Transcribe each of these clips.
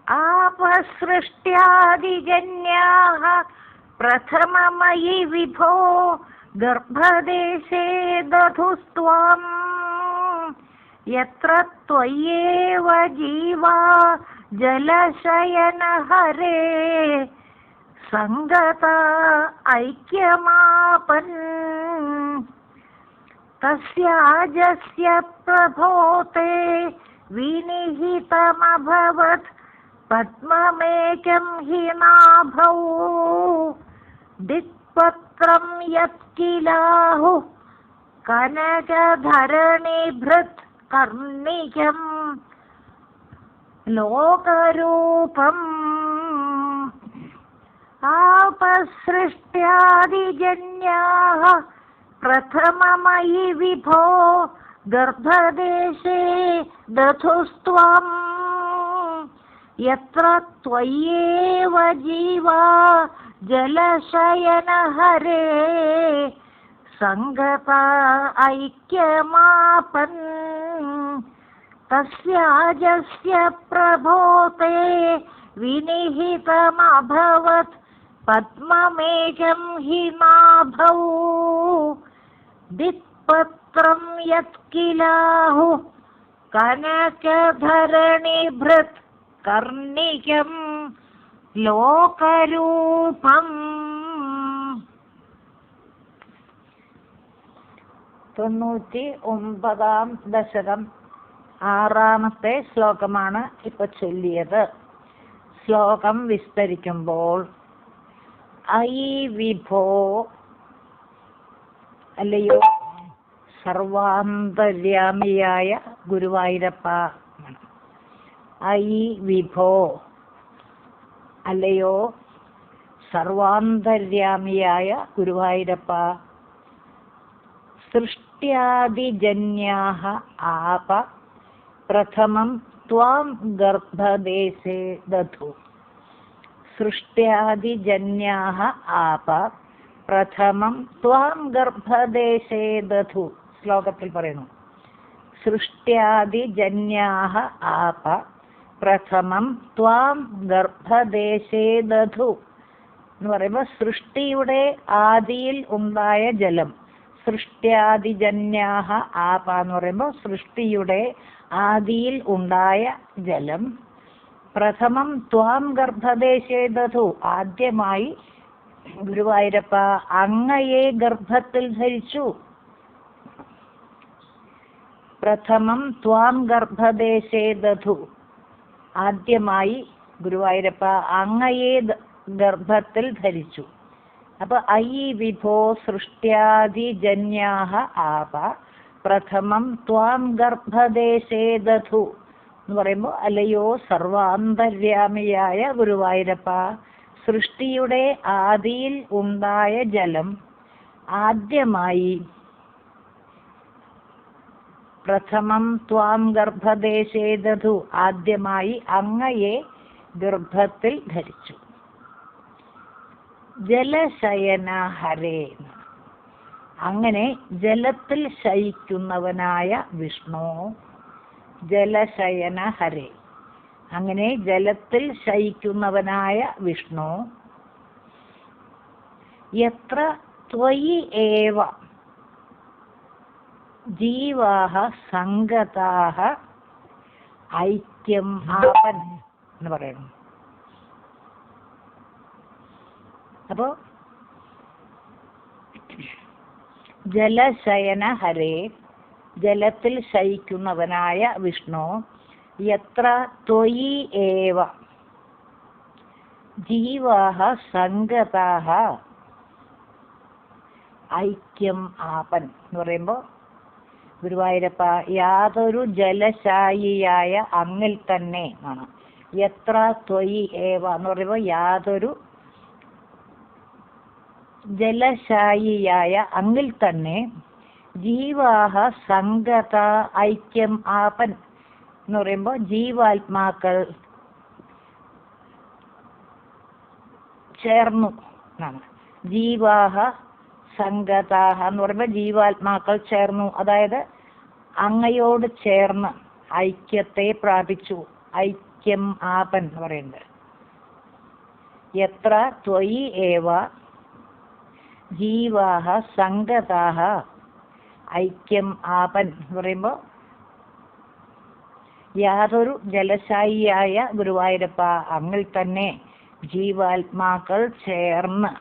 आपसृष्ट्यादिजन्याः प्रथममयि विभो गर्भदेशे दधुस्त्वं यत्र त्वय्येव जीवा जलशयनहरे सङ्गता ऐक्यमापन् तस्याजस्य प्रभोते विनिहितमभवत् पद्ममेकं हि नाभौ दिक्पत्रं यत्किलाहुः कनकधरणिभृत् कर्णिकं लोकरूपम् आपसृष्ट्यादिजन्याः प्रथममयि विभो गर्भदेशे दधुस्त्वं यत्र त्वय्येव जीवा जलशयनहरे सङ्गता ऐक्यमापन् तस्याजस्य प्रभोते विनिहितमभवत् पद्ममेकं हि नाभौ दिक्पत्रं यत्किलाहुः कनकधरणिभृत् कर्णिकं लोकरूपम्. 99-ാം ദശകം 6-ാമത്തെ ശ്ലോകമാണ് ഇപ്പൊ ചൊല്ലിയത്. ശ്ലോകം വിസ്തരിക്കുമ്പോൾ ഐ വിഭോ, അല്ലയോ സർവാന്തര്യാമിയായ ഗുരുവായൂരപ്പ. ഐ വിഭോ, അല്ലയോ സർവാന്തര്യാമിയായ ഗുരുവായൂരപ്പ. സൃഷ്ട്യാദിജന്യാഃ ആപ പ്രഥമം ത്വാം ഗർഭദേശേ ദധു. സൃഷ്ട്യാദിജന്യാഃ ആപ പ്രഥമം ത്വാം ഗർഭദേശേ ദധു. ശ്ലോകത്തിൽ പറയുന്നു, സൃഷ്ട്യാദിജന്യാഃ ആപ പ്രഥമം ത്വാം ഗർഭദേശേ ദധു എന്ന് പറയുമ്പോൾ സൃഷ്ടിയുടെ ആദിയിൽ ഉണ്ടായ ജലം. സൃഷ്ട്യാദിജന്യാഃ ആപ എന്ന് പറയുമ്പോൾ സൃഷ്ടിയുടെ ആദിയിൽ ഉണ്ടായ ജലം. പ്രഥമം ത്വാം ഗർഭദേശേ ദധു, ആദ്യമായി ഗുരുവായൂരപ്പ അങ്ങയെ ഗർഭത്തിൽ ധരിച്ചു. പ്രഥമം ത്വാം ഗർഭദേശേ ദധു, ആദ്യമായി ഗുരുവായൂരപ്പ അങ്ങയെ ഗർഭത്തിൽ ധരിച്ചു. അപ്പൊ ഐ വിഭോ സൃഷ്ട്യാദിജന്യാഃ ആപ പ്രഥമം ത്വാം ഗർഭദേശേ ദധു എന്ന് പറയുമ്പോൾ അല്ലയോ സർവാന്തര്യാമിയായ ഗുരുവായൂരപ്പ, സൃഷ്ടിയുടെ ആദിയിൽ ഉണ്ടായ ജലം ആദ്യമായി പ്രഥമം ത്വാം ഗർഭദേശേ ദധു, ആദ്യമായി അങ്ങയെ ഗർഭത്തിൽ ധരിച്ചു. ജലശയന ഹരേ, അങ്ങനെ ജലത്തിൽ ശയിക്കുന്നവനായ വിഷ്ണു. ജലശയന ഹരേ, അങ്ങനെ ജലത്തിൽ ശയിക്കുന്നവനായ വിഷ്ണു. യത്ര ത്വയി ഏവ ജീവാഃ സംഗതാഃ ഐക്യം ആപൻ എന്ന് പറയുന്നു. അപ്പോ ജലശയന ഹരേ, ജലത്തിൽ ശയിക്കുന്നവനായ വിഷ്ണു. യത്ര ത്വയി ഏവ ജീവാഃ സംഗതാഃ ഐക്യം ആപൻ എന്ന് പറയുമ്പോൾ ഗുരുവായൂരപ്പ യാതൊരു ജലശായിയായ അങ്ങിൽ തന്നെ ആണ്. യത്ര ത്വയി ഏവ എന്ന് പറയുമ്പോൾ യാതൊരു ജലശായിയായ അങ്ങിൽ തന്നെ ജീവാഃ സംഗത ഐക്യം ആപൻ എന്ന് പറയുമ്പോൾ ജീവാത്മാക്കൾ ചേർന്നു എന്നാണ്. ജീവാഃ സംഗതാഃ എന്ന് പറയുമ്പോൾ ജീവാത്മാക്കൾ ചേർന്നു, അതായത് അങ്ങയോട് ചേർന്ന് ഐക്യത്തെ പ്രാപിച്ചു, ഐക്യം ആപൻ എന്ന് പറയുന്നത്. യത്ര ത്വയി ഏവ ജീവാഹ സംഗതാഹ ഐക്യം ആപൻ എന്ന് പറയുമ്പോൾ യാതൊരു ജലശായിയായ ഗുരുവായൂരപ്പ അങ്ങിൽ തന്നെ ജീവാത്മാക്കൾ ചേർന്ന്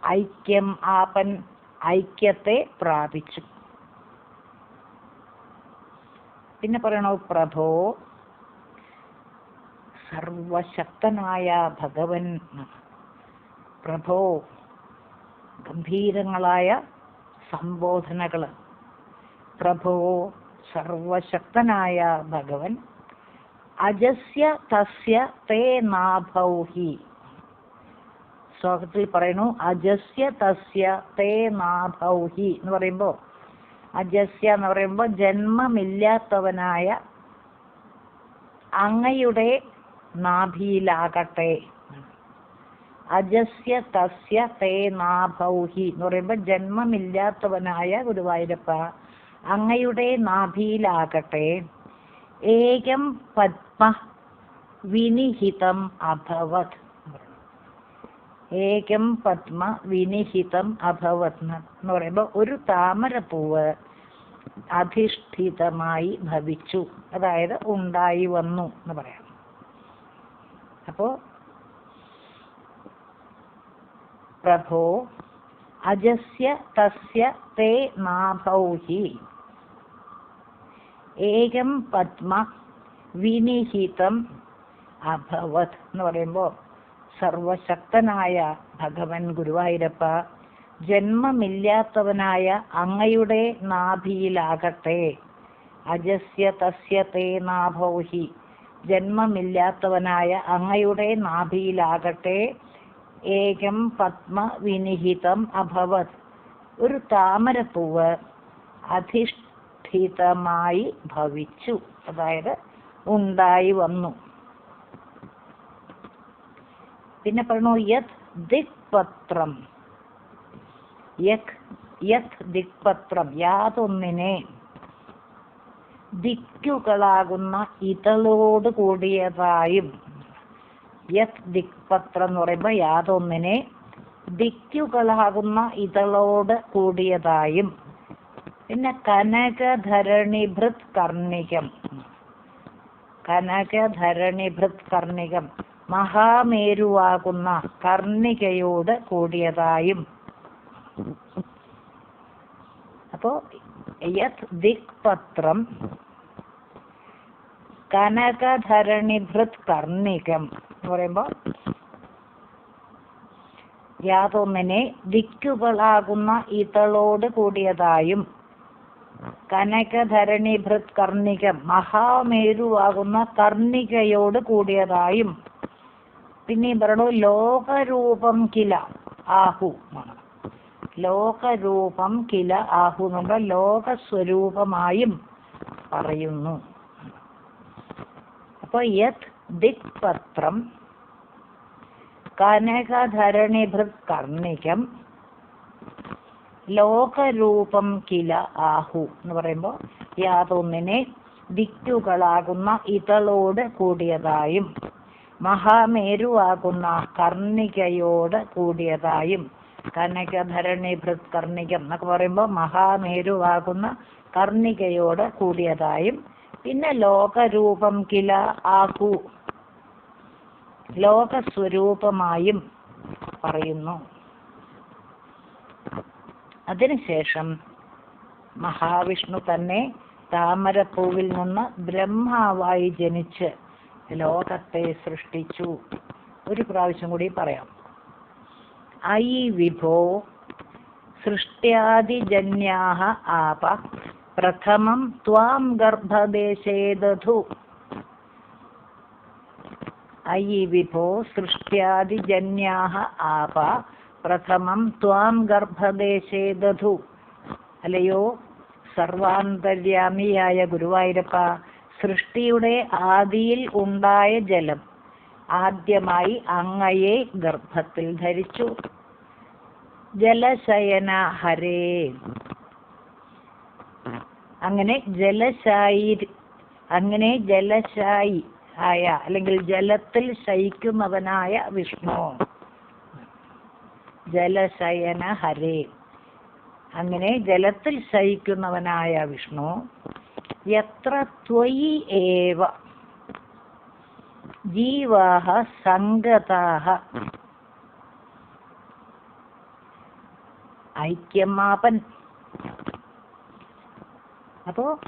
ഐക്യം ആപൻ ഐക്യത്തെ പ്രാപിച്ചു. പിന്നെ പറയണോ, പ്രഭോ സർവശക്തനായ ഭഗവൻ. പ്രഭോ ഗംഭീരങ്ങളായ സംബോധനകൾ. പ്രഭോ സർവശക്തനായ ഭഗവൻ. അജസ്യ തസ്യ തേ നാഭൗഹി. ശ്ലോകത്തിൽ പറയുന്നു അജസ്യ തസ്യ തേ നാഭൗഹി എന്ന് പറയുമ്പോൾ, അജസ്യ എന്ന് പറയുമ്പോൾ ജന്മമില്ലാത്തവനായ അങ്ങയുടെ നാഭിയിലാകട്ടെ. അജസ്യ തസ്യ തേ നാഭൗഹി എന്ന് പറയുമ്പോൾ ജന്മമില്ലാത്തവനായ ഗുരുവായൂരപ്പ അങ്ങയുടെ നാഭിയിലാകട്ടെ. ഏകം പദ്മ വിനിഹിതം അഭവത്. ഏകം പദ്മ വിനിഹിതം അഭവത് എന്ന് പറയുമ്പോൾ ഒരു താമരപ്പൂവ് അധിഷ്ഠിതമായി ഭവിച്ചു, അതായത് ഉണ്ടായി വന്നു എന്ന് പറയാം. അപ്പോ പ്രഭോ അജസ്യ തസ്യ തേ നാഭൗഹി ഏകം പദ്മ വിനിഹിതം അഭവത് എന്ന് പറയുമ്പോൾ സർവശക്തനായ ഭഗവൻ ഗുരുവായൂരപ്പ ജന്മമില്ലാത്തവനായ അങ്ങയുടെ നാഭിയിലാകട്ടെ. അജസ്യ തസ്യ തേ നാഭൗഹി ജന്മമില്ലാത്തവനായ അങ്ങയുടെ നാഭിയിലാകട്ടെ. ഏകം പദ്മ വിനിഹിതം അഭവത് ഒരു താമരപ്പൂവ് അധിഷ്ഠിതമായി ഭവിച്ചു, അതായത് ഉണ്ടായി വന്നു. പിന്നെ പറഞ്ഞു യത് ദിക്പത്രം. യത് ദിക്പത്രം യാതൊന്നിനെ ദിക്കുകളാകുന്ന ഇതളോട് കൂടിയതായും. യത് ദിക്പത്രം എന്ന് പറയുമ്പോൾ യാതൊന്നിനെ ദിക്കുകളാകുന്ന ഇതളോട് കൂടിയതായും. പിന്നെ കനകധരണിഭൃത് കർണികം. കനകധരണിഭൃത് കർണികം മഹാമേരുവാകുന്ന കർണികയോട് കൂടിയതായും. അപ്പോ യത് ദിക്പത്രം കനകധരണിഭൃത് കർണികം എന്ന് പറയുമ്പോൾ യാതൊന്നിനെ ദിക്കുകളാകുന്ന ഇതളോട് കൂടിയതായും. കനകധരണിഭൃത് കർണികം മഹാമേരുവാകുന്ന കർണികയോട് കൂടിയതായും. പിന്നെ പറയണു ലോകരൂപം കില ആഹു. ലോകരൂപം കില ആഹു എന്നുമ്പോൾ ലോകസ്വരൂപമായും പറയുന്നു. അപ്പൊ യത് ദിക്പത്രം കനകധരണിഭൃത് കർണികം ലോകരൂപം കില ആഹു എന്ന് പറയുമ്പോൾ യാതൊന്നിനെ ദിക്കുകളാകുന്ന ഇതളോട് കൂടിയതായും മഹാമേരുവാകുന്ന കർണികയോട് കൂടിയതായും. കനകധരണിഭൃത് കർണികം എന്നൊക്കെ പറയുമ്പോൾ മഹാമേരുവാകുന്ന കർണികയോട് കൂടിയതായും. പിന്നെ ലോകരൂപം കില ആഹു ലോകസ്വരൂപമായും പറയുന്നു. അതിനുശേഷം മഹാവിഷ്ണു തന്നെ താമരപ്പൂവിൽ നിന്ന് ബ്രഹ്മാവായി ജനിച്ച് ലോകത്തെ സൃഷ്ടിച്ചു. ഒരു പ്രാവശ്യം കൂടി പറയാം. ഐ വിഭോ സൃഷ്ട്യാദിജന്യാഹ ആപ പ്രഥമം ത്വാം ഗർഭദേശേ ദധു. ഐ വിഭോ സൃഷ്ട്യാദിജന്യാഹ ആപ പ്രഥമം ത്വാം ഗർഭദേശേ ദധു. അല്ലയോ സർവാന്തര്യാമിയായ ഗുരുവായൂരപ്പ, സൃഷ്ടിയുടെ ആദിയിൽ ഉണ്ടായ ജലം ആദ്യമായി അങ്ങയെ ഗർഭത്തിൽ ധരിച്ചു. ജലശയന ഹരേ. അങ്ങനെ അങ്ങനെ ജലശായി ആയ അല്ലെങ്കിൽ ജലത്തിൽ ശയിക്കുന്നവനായ വിഷ്ണു. ജലശയന ഹരേ. അങ്ങനെ ജലത്തിൽ ശയിക്കുന്നവനായ വിഷ്ണു. യത്ര ത്വയി ഏവ ജീവാഹ സംഗതാഹ. ഐക്യമാപൻ. അപ്പോ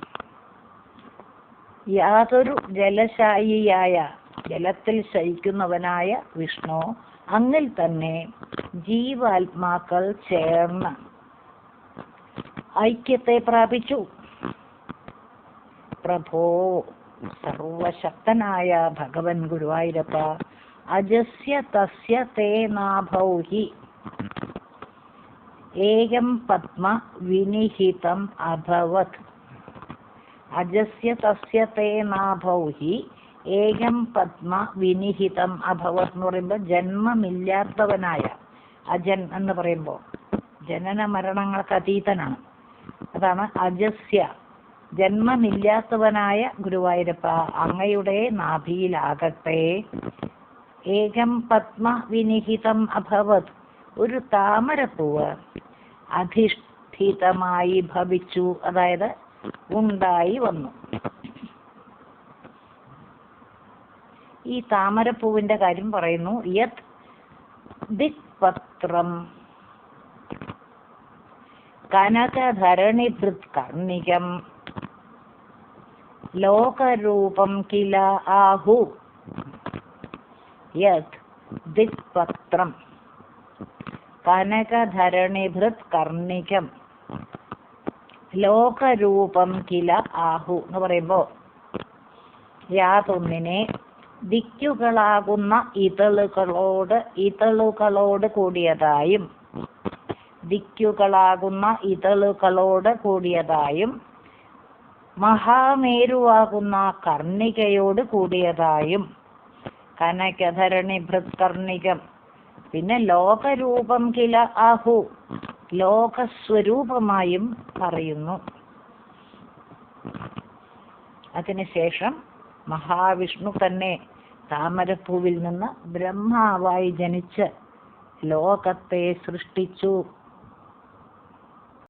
യാതൊരു ജലശായിയായ ജലത്തിൽ ശയിക്കുന്നവനായ വിഷ്ണു അങ്ങിൽ തന്നെ ജീവാത്മാക്കൾ ചേർന്ന് ഐക്യത്തെ പ്രാപിച്ചു. പ്രഭോ, സർവശക്തനായ ഭഗവൻ ഗുരുവായൂരപ്പ, അജസ്യ തസ്യ തേ നാഭൗ ഹി ഏകം പത്മ വിനിഹിതം അഭവത്. അജസ്യ തസ്യ തേ നാഭൗ ഹി ഏകം പത്മ വിനിഹിതം അഭവത് എന്ന് പറയുമ്പോൾ ജന്മമില്ലാത്തവനായ, അജൻ എന്ന് പറയുമ്പോൾ ജനന മരണങ്ങൾക്ക് അതീതനാണ്. അതാണ് അജസ്യ, ജന്മമില്ലാത്തവനായ ഗുരുവായൂരപ്പ, അങ്ങയുടെ നാഭിയിലാകട്ടെ ഏകം പത്മ വിനിഹിതം അഭവത്, ഒരു താമരപ്പൂവ് അധിഷ്ഠിതമായി ഭവിച്ചു, അതായത് ഉണ്ടായി വന്നു. ഈ താമരപ്പൂവിന്റെ കാര്യം പറയുന്നു. യത് ദിക്പത്രം കനകധരണിഭൃത് കർണികം ലോകരൂപം കില ആഹു. യത് ദിക്പത്രം കനകധരണിഭൃത് കർണികം ലോകരൂപം കില ആഹു എന്ന് പറയുമ്പോൾ യാതൊന്നിനെ ദിക്കുകളാകുന്ന ഇതളുകളോട് കൂടിയതായും, ദിക്കുകളാകുന്ന ഇതളുകളോട് കൂടിയതായും, മഹാമേരുവാകുന്ന കർണികയോട് കൂടിയതായും, കനകധരണി ഭൃത്കർണികം. പിന്നെ ലോകരൂപം കില ആഹു, ലോകസ്വരൂപമായും പറയുന്നു. അതിനുശേഷം മഹാവിഷ്ണു തന്നെ താമരപ്പൂവിൽ നിന്ന് ബ്രഹ്മാവായി ജനിച്ച് ലോകത്തെ സൃഷ്ടിച്ചു